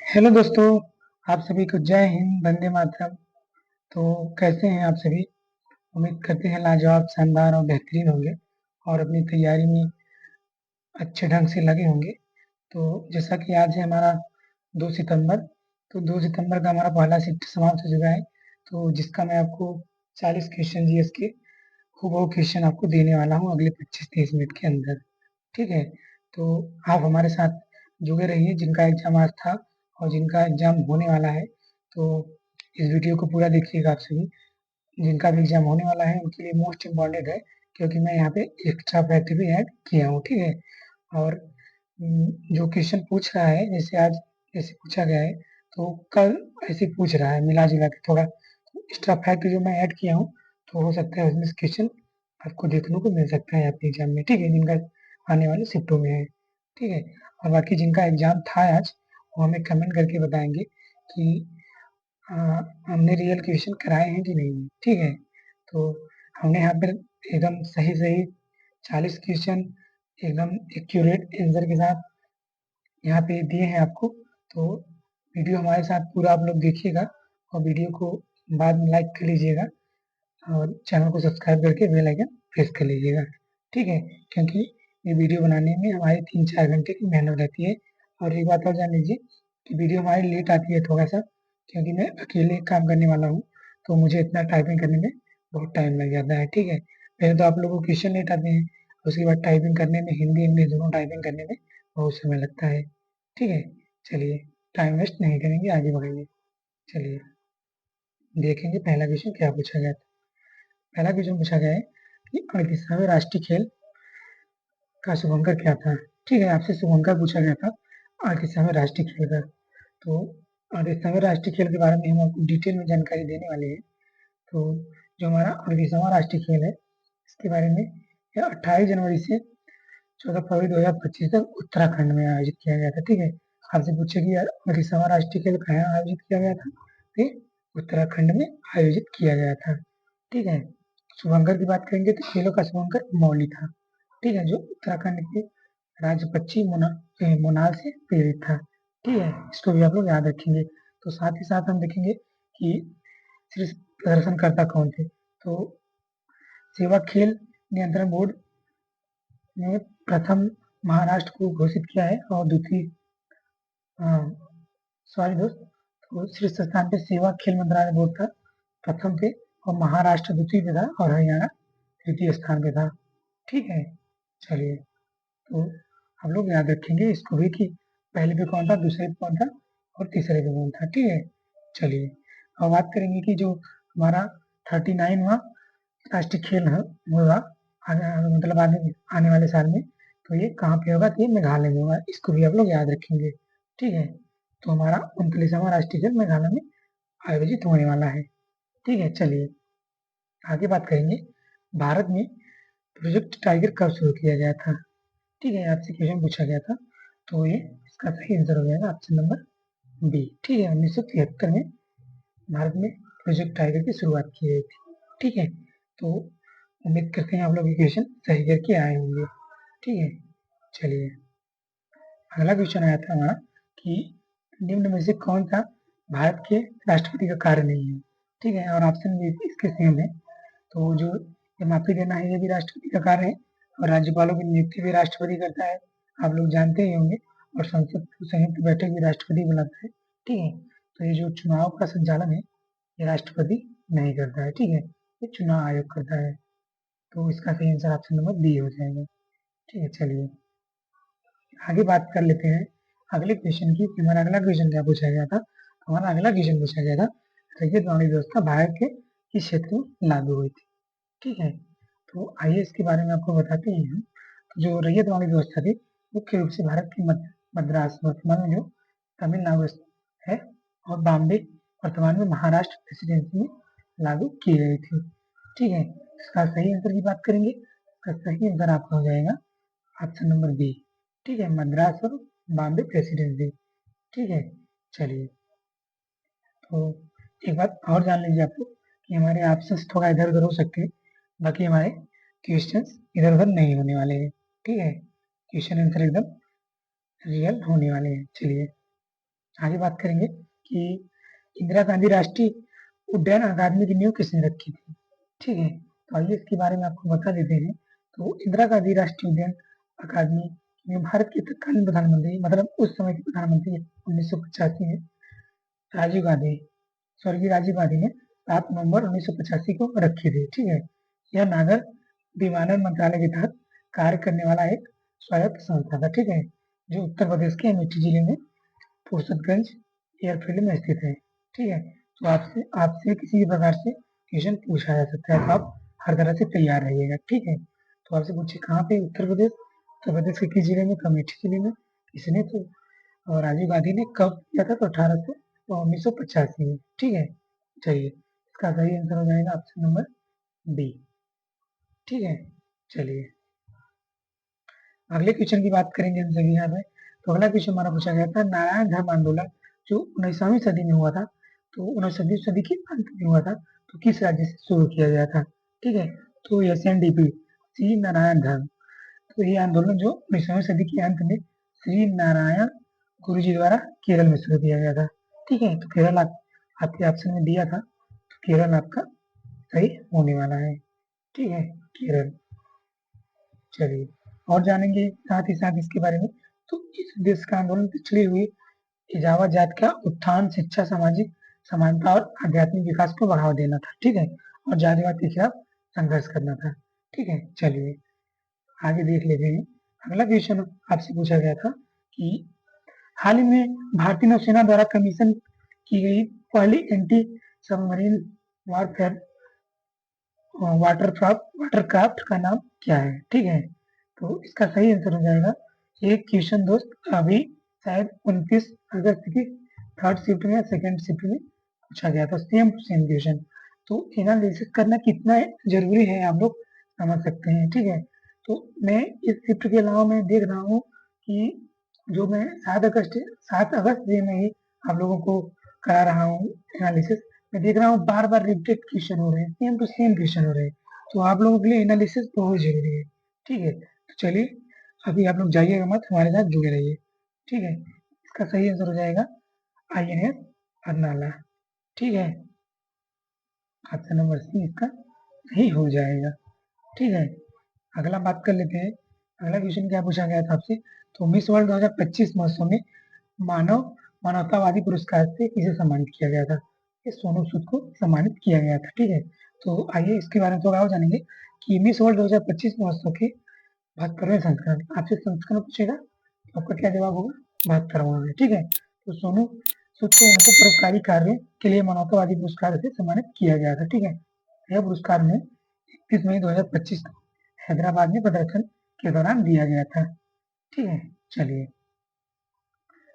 Hello दोस्तों। आप सभी को जय हिंद, वंदे मातरम। तो कैसे हैं आप सभी? उम्मीद करते हैं लाजवाब, शानदार और बेहतरीन होंगे और अपनी तैयारी में अच्छे ढंग से लगे होंगे। तो जैसा कि आज है हमारा 2 सितंबर, तो 2 सितंबर का हमारा पहला शिफ्ट समाप्त हो चुका है। तो जिसका मैं आपको 40 क्वेश्चन जीएस के हूबहू क्वेश्चन आपको देने वाला हूँ अगले 25-30 मिनट के अंदर। ठीक है? तो आप हमारे साथ जुड़े रहिए, जिनका एग्जाम आज था और जिनका एग्जाम होने वाला है। तो इस वीडियो को पूरा देखिएगा आप सभी। जिनका भी एग्जाम होने वाला है उनके लिए मोस्ट इम्पॉर्टेंट है, क्योंकि मैं यहाँ पे एक्स्ट्रा फैक्ट भी ऐड किया हूँ। ठीक है? और जो क्वेश्चन पूछ रहा है, जैसे आज जैसे पूछा गया है, तो कल ऐसे पूछ रहा है मिला जुला के थोड़ा। तो एक्स्ट्रा फैक्ट जो मैं ऐड किया हूँ, तो हो सकता है उसमें क्वेश्चन आपको देखने को मिल सकता है आपके एग्जाम में। ठीक है? जिनका आने वाले शिफ्टों में है। ठीक है? और बाकी जिनका एग्जाम था आज, वो हमें कमेंट करके बताएंगे कि अ, हमने रियल क्वेश्चन कराए हैं कि नहीं। ठीक है? तो हमने यहाँ पर एकदम सही सही 40 क्वेश्चन एकदम एक्यूरेट आंसर के साथ यहाँ पे दिए हैं आपको। तो वीडियो हमारे साथ पूरा आप लोग देखिएगा और वीडियो को बाद में लाइक कर लीजिएगा और चैनल को सब्सक्राइब करके बेल आइकन प्रेस कर लीजिएगा। ठीक है? क्योंकि ये वीडियो बनाने में हमारी 3-4 घंटे की मेहनत रहती है। और एक बात और जान लीजिए कि वीडियो हमारी लेट आती है थोड़ा सा, क्योंकि मैं अकेले काम करने वाला हूँ, तो मुझे इतना टाइपिंग करने में बहुत टाइम लग जाता है। ठीक है? पहले तो आप लोगों को क्वेश्चन लेट आते हैं, उसके बाद टाइपिंग करने में हिंदी इंग्लिश दोनों टाइपिंग करने में बहुत समय लगता है। ठीक है? चलिए, टाइम वेस्ट नहीं करेंगे, आगे बढ़ेंगे। चलिए देखेंगे पहला क्वेश्चन क्या पूछा गया था। पहला क्वेश्चन पूछा गया है कि 38वें राष्ट्रीय खेल का शुभंकर क्या था। ठीक है? आपसे शुभंकर पूछा गया था 38वें राष्ट्रीय खेल का। तो 38वें राष्ट्रीय खेल के बारे में हम आपको डिटेल में जानकारी देने वाले हैं। तो जो हमारा 38वां राष्ट्रीय खेल है, इसके बारे में यह 28 जनवरी से 14 फरवरी 2025 तक उत्तराखंड में आयोजित किया गया था। ठीक है? आपसे पूछे कि 38वां राष्ट्रीय खेल कहाँ आयोजित किया गया था? ये उत्तराखंड में आयोजित किया गया था। ठीक है? शुभंकर की बात करेंगे तो खेलों का शुभंकर मौली था। ठीक है? जो उत्तराखंड के राज्य पश्चिम मोनाल से प्रेरित था। ठीक है? इसको भी आप लोग याद रखेंगे। तो साथ ही साथ हम देखेंगे कि शीर्ष प्रदर्शनकर्ता कौन थे। तो सेवा खेल नियंत्रण बोर्ड ने प्रथम महाराष्ट्र को घोषित किया है और द्वितीय सॉरी दोस्त, तो शीर्ष स्थान पे सेवा खेल मंत्रालय बोर्ड था प्रथम पे, और महाराष्ट्र द्वितीय पे था और हरियाणा तृतीय स्थान पे था। ठीक है? चलिए, तो हम लोग याद रखेंगे इसको भी कि पहले पे कौन था, दूसरे पे कौन था और तीसरे पे कौन था। ठीक है? चलिए, अब बात करेंगे कि जो हमारा 39वां राष्ट्रीय खेल होगा मतलब आने वाले साल में, तो ये कहाँ पे होगा? तो ये मेघालय में होगा। इसको भी आप लोग याद रखेंगे। ठीक है? तो हमारा 39वां राष्ट्रीय खेल मेघालय में आयोजित होने वाला है। ठीक है? चलिए आगे बात करेंगे। भारत में प्रोजेक्ट टाइगर कब शुरू किया गया था? ठीक है? आपसे क्वेश्चन पूछा गया था, तो ये इसका सही आंसर हो जाएगा ऑप्शन नंबर बी। ठीक है? 1973 में भारत में प्रोजेक्ट टाइगर की शुरुआत की गई थी। ठीक है? तो उम्मीद करते हैं आप लोग ये क्वेश्चन सही करके आए होंगे। ठीक है? चलिए, अगला क्वेश्चन आया था हमारा कि निम्न में से कौन सा भारत के राष्ट्रपति का कार्य नहीं है? ठीक है? और ऑप्शन भी इसके सेम है। तो जो ये माफी देना है, ये भी राष्ट्रपति का कार्य है, और राज्यपालों की नियुक्ति भी राष्ट्रपति करता है, आप लोग जानते ही होंगे। और संसद की संयुक्त बैठक भी राष्ट्रपति बुलाता है। ठीक है? तो ये जो चुनाव का संचालन है, ये राष्ट्रपति नहीं करता है। ठीक है? ये चुनाव आयोग करता है। तो इसका सही आंसर ऑप्शन नंबर बी हो जाएगा। ठीक है? चलिए आगे बात कर लेते हैं अगले क्वेश्चन की। हमारा अगला क्वेश्चन क्या पूछा गया था? हमारा अगला क्वेश्चन पूछा गया था रैयत वाणी व्यवस्था भारत के किस क्षेत्र में लागू हुई थी? ठीक है? तो आइए इसके बारे में आपको बताते हैं हम। तो जो रैयत वाणी व्यवस्था थी, मुख्य रूप से भारत की मद्रास वर्तमान में जो तमिलनाडु है और बॉम्बे वर्तमान में महाराष्ट्र प्रेसिडेंसी में लागू की गई थी। ठीक है? इसका सही आंसर की बात करेंगे, इसका सही आंसर आपका हो जाएगा ऑप्शन नंबर बी। ठीक है? मद्रास और बॉम्बे प्रेसिडेंसी। ठीक है? चलिए, तो एक बात और जान लीजिए आप लोग कि हमारे ऑप्शंस थोड़ा इधर उधर हो सकते हैं, बाकी हमारे क्वेश्चंस इधर उधर नहीं होने वाले हैं। ठीक है? क्वेश्चन आंसर एकदम रियल होने वाले हैं। चलिए आगे बात करेंगे कि इंदिरा गांधी राष्ट्रीय उद्यान अकादमी की नींव किसने रखी थी। ठीक है, तो आइए इसके बारे में आपको बता देते हैं। तो इंदिरा गांधी राष्ट्रीय उद्यान अकादमी में भारत के तत्कालीन प्रधानमंत्री, मतलब उस समय के प्रधानमंत्री 1985 में राजीव गांधी, स्वर्गीय राजीव गांधी ने 7 नवंबर 1985 को रखी थी। ठीक है, यह नागर विमानन मंत्रालय के तहत कार्य करने वाला एक स्वायत्त संस्था था। ठीक है, जो उत्तर प्रदेश के अमेठी जिले में फुर्सतगंज एयरफील्ड में स्थित है। ठीक है, तो आपसे आपसे किसी भी प्रकार से क्वेश्चन पूछा जा सकता है, तो आप हर तरह से तैयार रहिएगा। ठीक है, तो आपसे पूछिए कहाँ पे उत्तर प्रदेश के किस जिले में, अमेठी जिले में, किसने, तो राजीव गांधी ने कब किया था, तो 1985 में। ठीक है, चलिए इसका सही आंसर हो जाएगा ऑप्शन नंबर बी। ठीक है, चलिए अगले क्वेश्चन की बात करेंगे हम सभी यहाँ पे। तो अगला क्वेश्चन हमारा पूछा गया था, नारायण धर्म आंदोलन जो 19वीं सदी में हुआ था, तो 19वीं सदी के अंत में हुआ था, तो किस राज्य से शुरू किया गया था। ठीक है, तो SNDP, श्री नारायण धर्म। तो ये आंदोलन जो 19वीं सदी के अंत में श्री नारायण गुरु जी द्वारा केरल में शुरू किया गया था। ठीक है, तो केरल आपके ऑप्शन में दिया था, तो केरल आपका सही होने वाला है। ठीक है, केरल। चलिए और जानेंगे साथ ही साथ इसके बारे में। तो इस देश का आंदोलन पिछड़ी हुई इजावा जात का उत्थान, शिक्षा, सामाजिक समानता और आध्यात्मिक विकास को बढ़ावा देना था। ठीक है, और जातिवाद के खिलाफ संघर्ष करना था। ठीक है, चलिए आगे देख लेते हैं। अगला क्वेश्चन आपसे पूछा गया था कि हाल ही में भारतीय नौसेना द्वारा कमीशन की गई पहली एंटी सबमरीन वारफेयर वाटरक्राफ्ट का नाम क्या है। ठीक है, तो इसका सही आंसर हो जाएगा, एक क्वेश्चन दोस्त अभी शायद 29 अगस्त की थर्ड शिफ्ट में या सेकेंड शिफ्ट में पूछा गया था, सेम टू सेम क्वेश्चन। तो एनालिसिस करना कितना जरूरी है आप लोग समझ सकते हैं। ठीक है, तो मैं इस शिफ्ट के अलावा मैं देख रहा हूँ कि जो मैं 7 अगस्त से मैं ही आप लोगों को करा रहा हूँ एनालिसिस, मैं देख रहा हूँ बार बार रिपीटेड क्वेश्चन हो रहे हैं, सेम टू सेम क्वेश्चन हो रहे हैं। तो आप लोगों के लिए एनालिसिस बहुत जरूरी है। ठीक है, तो चलिए अभी आप लोग जाइएगा मत, हमारे साथ जुड़े रहिए। ठीक है, इसका सही आंसर हो जाएगा INS अर्नाला। ठीक है, ऑप्शन नंबर सी इसका सही हो जाएगा। ठीक है, अगला बात कर लेते हैं। अगला क्वेश्चन क्या पूछा गया था आपसे, तो मिस वर्ल्ड 2025 महोत्सव में मानवतावादी पुरस्कार से किसे सम्मानित किया गया था। ये सोनू सूद को सम्मानित किया गया था। ठीक है, तो आइए इसके बारे में थोड़ा और जानेंगे कि मिस वर्ल्ड 2025 महोत्सव के 72वें संस्करण, आपसे संस्करण पूछेगा तो आपका क्या जवाब होगा, 72वां है। ठीक है, तो सोनू सूद को उनको परोपकारी कार्य के लिए मानवतावादी पुरस्कार से सम्मानित किया गया था। ठीक है, यह पुरस्कार में 21 मई 2025 को हैदराबाद में प्रदर्शन के दौरान दिया गया था। ठीक है, चलिए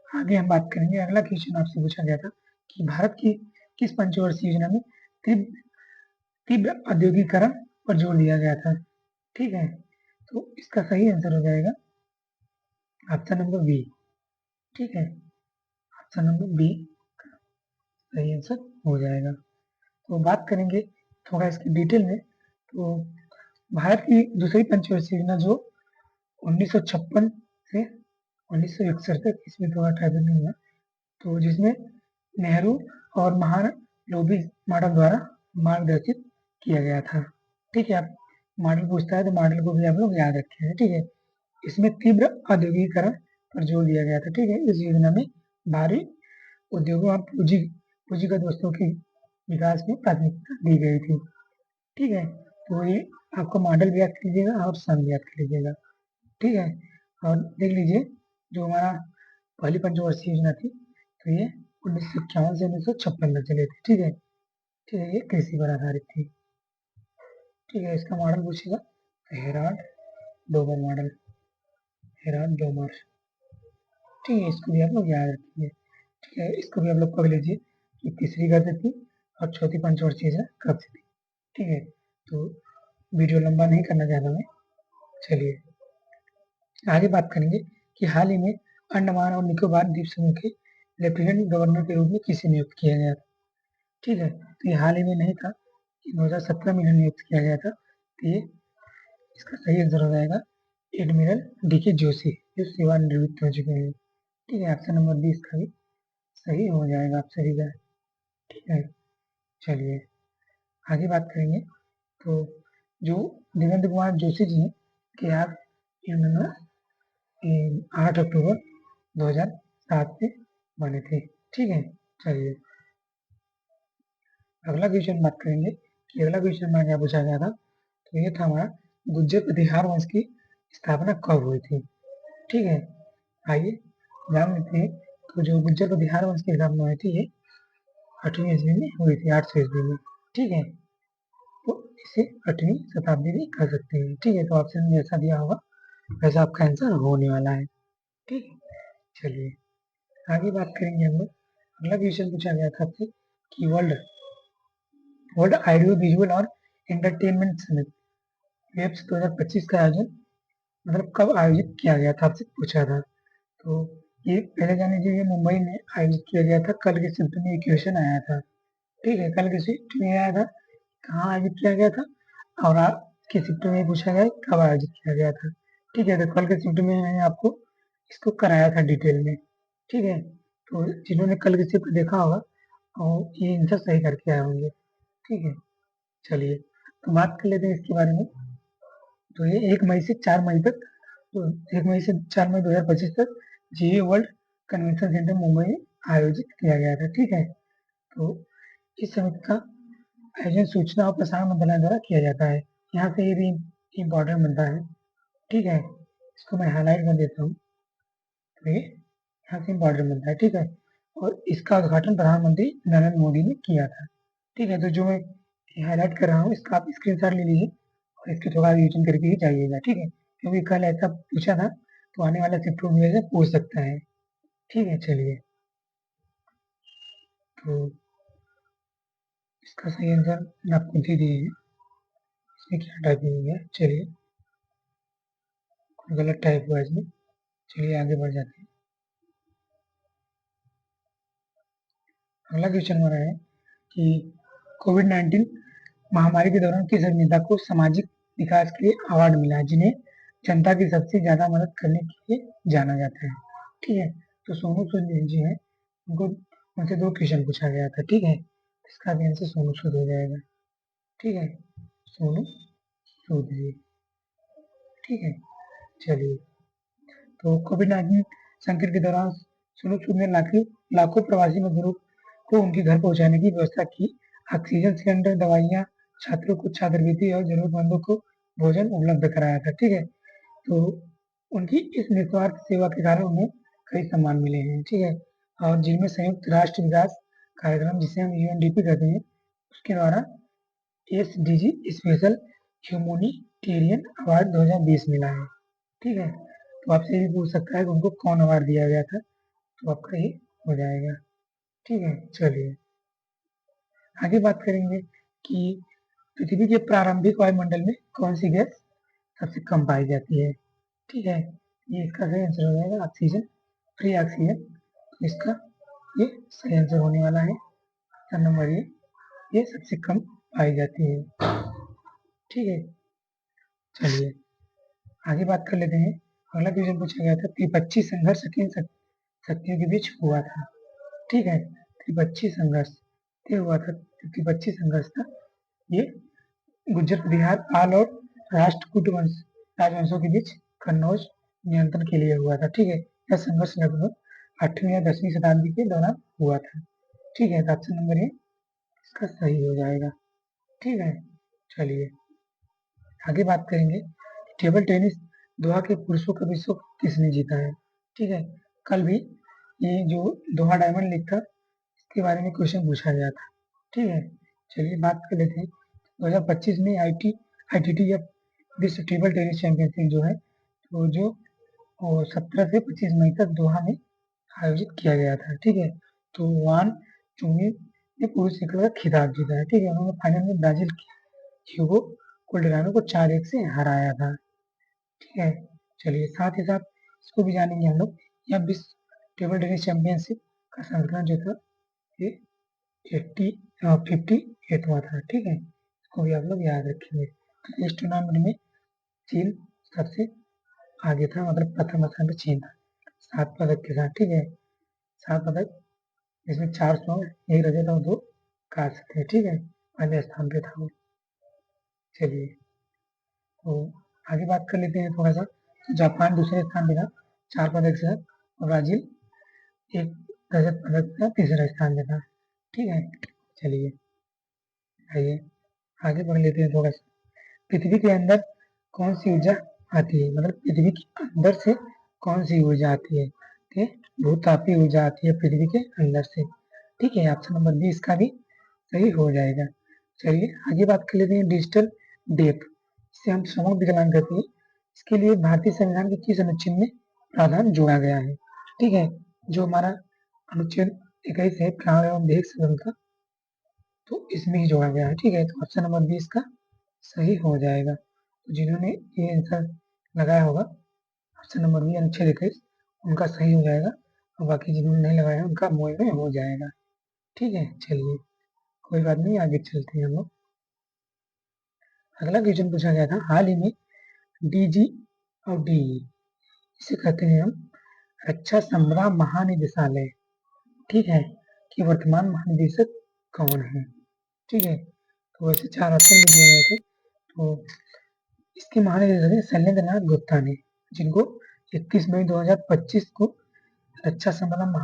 आगे हम बात करेंगे। अगला क्वेश्चन आपसे पूछा गया था कि भारत की किस पंचवर्षीय योजना में तीव्र तीव्र औद्योगिकरण पर जोर दिया गया था। ठीक है, तो इसका सही आंसर हो जाएगा ऑप्शन नंबर बी। ठीक है, ऑप्शन नंबर बी सही आंसर हो जाएगा। तो बात करेंगे थोड़ा इसकी डिटेल में। तो भारत की दूसरी पंचवर्षीय योजना जो 1956 से 1961 तक, इसमें थोड़ा टाइपिंग नहीं हुआ, तो जिसमें नेहरू और महालनोबिस मॉडल द्वारा मार्गदर्शित किया गया था। ठीक है, आप मॉडल पूछता है तो मॉडल को भी आप लोग याद रखें। ठीक है, इसमें तीव्र औद्योगिकरण पर जोर दिया गया था। ठीक है, इस योजना में भारी उद्योगों और पूंजीगत वस्तुओं के विकास में प्राथमिकता दी गई थी। ठीक है, तो ये आपको मॉडल भी याद कर लीजिएगा और सन भी याद कर लीजिएगा। ठीक है, और देख लीजिए जो हमारा पहली पंचवर्षीय योजना थी, तो ये 1951 से 1956 तक चले थे। ठीक है, ये कृषि पर आधारित थी। ठीक है, इसका मॉडल पूछेगा Herald Domar model, Herald Domar. ठीक है, इसको भी आप लोग याद रखेंगे। ठीक है, इसको भी आप लोग पढ़ लीजिए कि तीसरी कब से थी और चौथी पंचवर्षीय योजना कब से थी। ठीक है, तो वीडियो लंबा नहीं करना चाहता मैं। चलिए आगे बात करेंगे कि हाल ही में अंडमान और निकोबार द्वीप समूह के लेफ्टिनेंट गवर्नर के रूप में किसे नियुक्त किया गया था। ठीक है, तो ये हाल ही में नहीं था, 2017 में नियुक्त किया गया था। तो ये इसका सही आंसर हो जाएगा एडमिरल DK जोशी, जो सेवानिवृत्त हो चुके हैं। ठीक है, ऑप्शन नंबर बी इसका भी सही हो जाएगा आप सभी का। ठीक है, चलिए आगे बात करेंगे। तो जो देवेंद्र कुमार जोशी जी हैं कि आप इन्होंने 8 अक्टूबर 2007 में बने थे। ठीक है, चलिए अगला क्वेश्चन बात करेंगे कि अगला क्वेश्चन में क्या पूछा गया था। तो ये था हमारा गुज्जर प्रतिहार वंश की स्थापना कब हुई थी। ठीक है, आइए जान लेते हैं। तो जो गुज्जर प्रतिहार वंश की स्थापना हुई थी ये 8वीं ईस्वी में हुई थी, 800 ईस्वी में। ठीक है, तो इसे 8वीं शताब्दी भी कह सकते हैं। ठीक है, तो ऑप्शन में जैसा दिया होगा वैसा आपका आंसर होने वाला है। ठीक है, चलिए आगे बात करेंगे हम लोग। अगला क्वेश्चन पूछा गया था आपसे कि वर्ल्ड वर्ल्ड ऑडियो विजुअल और एंटरटेनमेंट समिट वेब्स 2025 का आयोजन मतलब कब आयोजित किया गया था, आपसे पूछा था। तो ये पहले जाने दीजिए, मुंबई में आयोजित किया गया था। कल के शिफ्ट में एक क्वेश्चन आया था। ठीक है, कल के शिफ्ट में आया था कहाँ आयोजित किया गया था, और आज के शिफ्ट में पूछा गया कब आयोजित किया गया था। ठीक है, तो कल के शिफ्ट में मैंने आपको इसको कराया था डिटेल में। ठीक है, तो जिन्होंने कल के शिफ्ट देखा होगा और ये आंसर सही करके आए होंगे। ठीक है, चलिए तो बात कर लेते हैं इसके बारे में। तो ये 1 मई से 4 मई तक, तो 1 मई से 4 मई 2025 तक जीए वर्ल्ड कन्वेंशन सेंटर मुंबई में आयोजित किया गया था। ठीक है, तो इस समिति का आयोजन सूचना और प्रसारण मंत्रालय द्वारा किया जाता है। यहाँ से ये भी इम्पोर्टेंट बनता है। ठीक है, इसको मैं हाईलाइट कर देता हूँ। तो ये यहाँ से इम्पोर्टेंट बनता है। ठीक है, और इसका उद्घाटन प्रधानमंत्री नरेंद्र मोदी ने किया था। ठीक है, तो जो मैं हाईलाइट कर रहा हूँ इसका आप स्क्रीनशॉट ले लीजिए और इसके थोड़ा रिविजन करके ही जाइएगा। ठीक है, क्योंकि कल ऐसा पूछा था तो आने वाला शिफ्ट में से पूछ सकता है। ठीक है, चलिए तो इसका सही आंसर आप खुद ही दिए हैं। इसमें क्या टाइपिंग हुई है, चलिए गलत टाइप हुआ इसमें। चलिए आगे बढ़ जाते हैं। अगला क्वेश्चन हमारा है कि कोविड-19 महामारी के दौरान किस अभिनेता को सामाजिक विकास के लिए अवार्ड मिला है, जिन्हें जनता की सबसे ज्यादा मदद करने के लिए जाना जाता है। ठीक है, तो सोनू सूद जी हैं, उनको उनसे 2 क्वेश्चन पूछा गया था। ठीक है, इसका भी आंसर सोनू सूद हो जाएगा। ठीक है, सोनू सूद जी। ठीक है, चलिए तो कोविड-19 संकट के दौरान सोनू सूद ने लाखों प्रवासी मजदूरों को उनके घर पहुंचाने की व्यवस्था की। ऑक्सीजन सिलेंडर, दवाइयाँ, छात्रों को छात्रवृत्ति और जरूरतमंदों को भोजन उपलब्ध कराया था। ठीक है, तो उनकी इस निस्वार्थ सेवा के कारण उन्हें कई सम्मान मिले हैं। ठीक है, और जिनमें संयुक्त राष्ट्र विकास कार्यक्रम जिसे हम यूएनडीपी कहते हैं उसके द्वारा एसडीजी स्पेशल ह्यूमैनिटेरियन अवार्ड 2020 मिला है। ठीक है, तो आपसे ये भी पूछ सकता है कि उनको कौन अवार्ड दिया गया था, तो आपका ये हो जाएगा। ठीक है, चलिए आगे बात करेंगे कि पृथ्वी के प्रारंभिक वायुमंडल में कौन सी गैस सबसे कम पाई जाती है। ठीक है, ये इसका सही आंसर हो जाएगा ऑक्सीजन, फ्री ऑक्सीजन। तो इसका ये सही आंसर होने वाला है। ऑप्शन नंबर ये सबसे कम पाई जाती है। ठीक है, चलिए आगे बात कर लेते हैं। अगला क्वेश्चन पूछा गया था त्रिपक्षीय संघर्ष किन शक्तियों के बीच हुआ था। ठीक है, त्रिपक्षीय संघर्ष ये हुआ था, त्रिपक्षीय संघर्ष था ये गुज्जर प्रतिहार पाल और राष्ट्रकूट राजवंशों के बीच कन्नौज नियंत्रण के लिए हुआ था। ठीक है, यह संघर्ष लगभग 8वीं या 10वीं शताब्दी के दौरान हुआ था। ठीक है, तो ऑप्शन नंबर इसका सही हो जाएगा। ठीक है, चलिए आगे बात करेंगे। टेबल टेनिस दोहा के पुरुषों का विश्व कप किसने जीता है। ठीक है, कल भी ये जो दोहा डायमंड लीग था इसके बारे में क्वेश्चन पूछा गया था। ठीक है, चलिए बात कर लेते हैं। 2025 में आईटीटी या विश्व टेबल टेनिस चैंपियनशिप जो है तो जो 17 से 25 मई तक दोहा में आयोजित किया गया था। ठीक है, तो वान चुंगी ने पुरुष एकल का खिताब जीता है। ठीक है, उन्होंने फाइनल में ब्राजील के ह्यूगो कोल्डरानो को 4-1 से हराया था। ठीक है, चलिए साथ ही साथ इसको भी जानेंगे हम लोग। यह विश्व टेबल टेनिस चैंपियनशिप का संस्करण जो था ये 58वां था। ठीक है, इसको भी आप लोग याद रखेंगे। इस टूर्नामेंट में चीन सबसे आगे था, मतलब प्रथम स्थान पे चीन था 7 पदक के साथ। ठीक है, 7 पदक इसमें 400 एक रजत और 2 कांस्य थे, ठीक है, पहले स्थान पे था वो। चलिए, तो आगे बात कर लेते हैं थोड़ा सा। तो जापान दूसरे स्थान पे था 4 पदक से, और ब्राजील एक रजत पदक का तीसरा स्थान पे था, ठीक है। चलिए, आइए आगे बढ़ लेते हैं थोड़ा सा। पृथ्वी के अंदर कौन सी ऊर्जा आती है, मतलब पृथ्वी के अंदर से कौन सी ऊर्जा आती है? ठीक, भूतापीय ऊर्जा आती है पृथ्वी के अंदर से, ठीक है। ऑप्शन नंबर बी इसका भी सही हो जाएगा। चलिए आगे बात कर लेते हैं डिजिटल डेप, इसे हम श्रवण विकलांग कहते हैं। इसके लिए भारतीय संविधान के किस अनुच्छेद में प्रावधान जोड़ा गया है? ठीक है, जो हमारा अनुच्छेद 21 है, प्राण एवं देह स्वतंत्रता, तो इसमें ही जोड़ा गया है, ठीक है। तो ऑप्शन नंबर बी इसका सही हो जाएगा। तो जिन्होंने ये आंसर लगाया होगा ऑप्शन नंबर बी अनुच्छेद 21, उनका सही हो जाएगा, और बाकी जिन्होंने नहीं लगाया उनका मुँह में हो जाएगा, ठीक है। चलिए, कोई बात नहीं, आगे चलते हैं हम लोग। अगला क्वेश्चन पूछा गया था हाल ही में डीजी और डीई, इसे कहते हैं हम रक्षा संबंध महानिदेशालय, ठीक है, कि वर्तमान महानिदेशक कौन है? ठीक है, तो वैसे 4 ऑप्शन भी दिए गए थे। तो इसके महानिदेशक हैं शैलेंद्र नाथ गुप्ता ने, जिनको 31 मई 2025 को रक्षा संबंध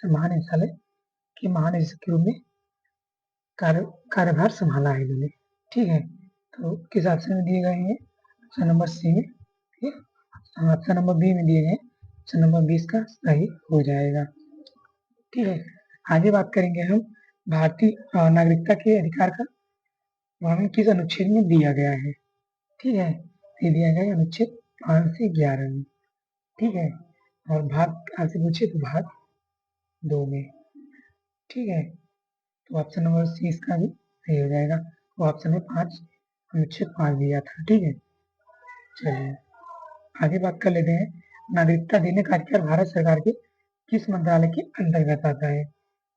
महानिदेशालय के महानिदेशक के रूप में कार्यभार संभाला है इन्होंने, ठीक है। तो किस ऑप्शन में दिए गए हैं? ऑप्शन नंबर सी में, ठीक है, ऑप्शन नंबर बी में दिए गए, ऑप्शन नंबर 20 का सही हो जाएगा, ठीक है। आगे बात करेंगे हम भारतीय नागरिकता के अधिकार का वर्णन किस अनुच्छेद में दिया गया है? ठीक है, ये दिया गया है अनुच्छेद 5 से 11 में, ठीक है। और भाग कहाँ से पूछे? तो भाग 2 में, ठीक है। तो ऑप्शन नंबर सी इसका भी सही हो जाएगा। तो ऑप्शन में 5 अनुच्छेद 5 दिया था, ठीक है। चलिए आगे बात कर लेते हैं। नागरिकता देने का अधिकार भारत सरकार के किस मंत्रालय के अंतर्गत आता है?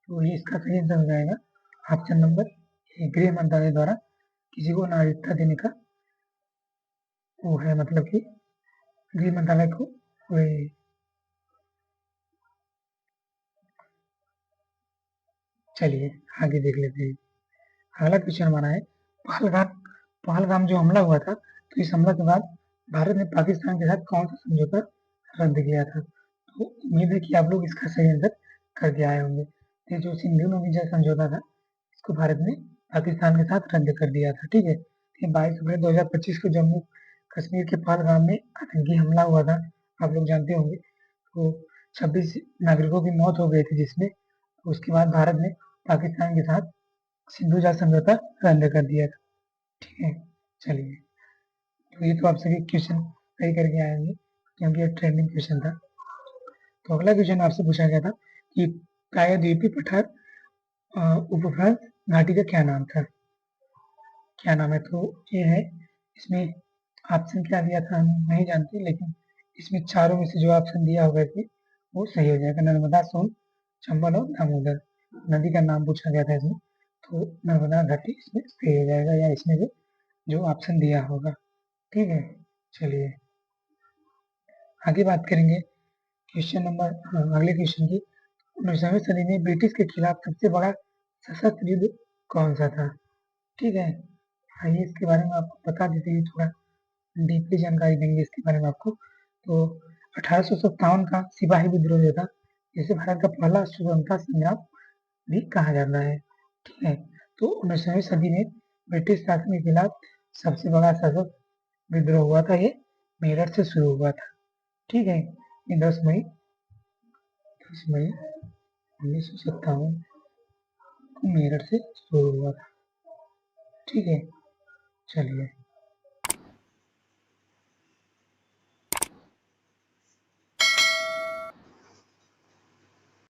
तो ये इसका सही आंसर हो जाएगा ऑप्शन नंबर ए, गृह मंत्रालय द्वारा किसी को नागरिकता देने का वो है, मतलब कि गृह मंत्रालय को कोई। चलिए आगे देख लेते हैं। अगला क्वेश्चन हमारा है पहलगाम। पहलगाम जो हमला हुआ था, तो इस हमला के बाद भारत ने पाकिस्तान के साथ कौन सा समझौता रद्द किया था? तो उम्मीद है कि आप लोग इसका सही आंसर करके आए होंगे। ये जो सिंधु नदी जल समझौता था, इसको भारत ने पाकिस्तान के साथ रद्द कर दिया था, ठीक है। ये 22 अप्रैल 2025 को जम्मू कश्मीर के पहलगाम में आतंकी हमला हुआ था, आप लोग जानते होंगे। तो 26 नागरिकों की मौत हो गई थी जिसमें, उसके बाद भारत ने पाकिस्तान के साथ सिंधु जल समझौता रद्द कर दिया था, ठीक है। चलिए, तो ये तो आप सभी क्वेश्चन सही करके आएंगे क्योंकि ये ट्रेंडिंग क्वेश्चन था। तो अगला क्वेश्चन आपसे पूछा गया था कि प्रायद्वीपीय पठार उपभ्रंश घाटी का क्या नाम था? क्या नाम है? तो ये है, इसमें ऑप्शन क्या दिया था हम नहीं जानते, लेकिन इसमें चारों में से जो ऑप्शन दिया होगा इसमें वो सही हो जाएगा। नर्मदा, सोन, चंबल और दामोदर नदी का नाम पूछा गया था इसमें, तो नर्मदा घाटी इसमें सही हो जाएगा, या इसमें भी जो ऑप्शन दिया होगा, ठीक है। चलिए आगे बात करेंगे क्वेश्चन नंबर, अगले क्वेश्चन की। 19वीं सदी में ब्रिटिश के खिलाफ सबसे बड़ा सशस्त्र युद्ध कौन सा था? ठीक है, आइए इसके बारे में आपको बता देते हैं, थोड़ा डीपली जानकारी देंगे इसके बारे में आपको। तो 1857 का सिपाही विद्रोह जो था, जिसे भारत का पहला स्वतंत्रता संग्राम भी कहा जाता है, ठीक है। तो 19वीं सदी में ब्रिटिश शासन के खिलाफ सबसे बड़ा सशस्त्र विद्रोह हुआ था, ये मेरठ से शुरू हुआ था, ठीक है। ये 10 मई 1957 को मेरठ से शुरू हुआ था, ठीक है। चलिए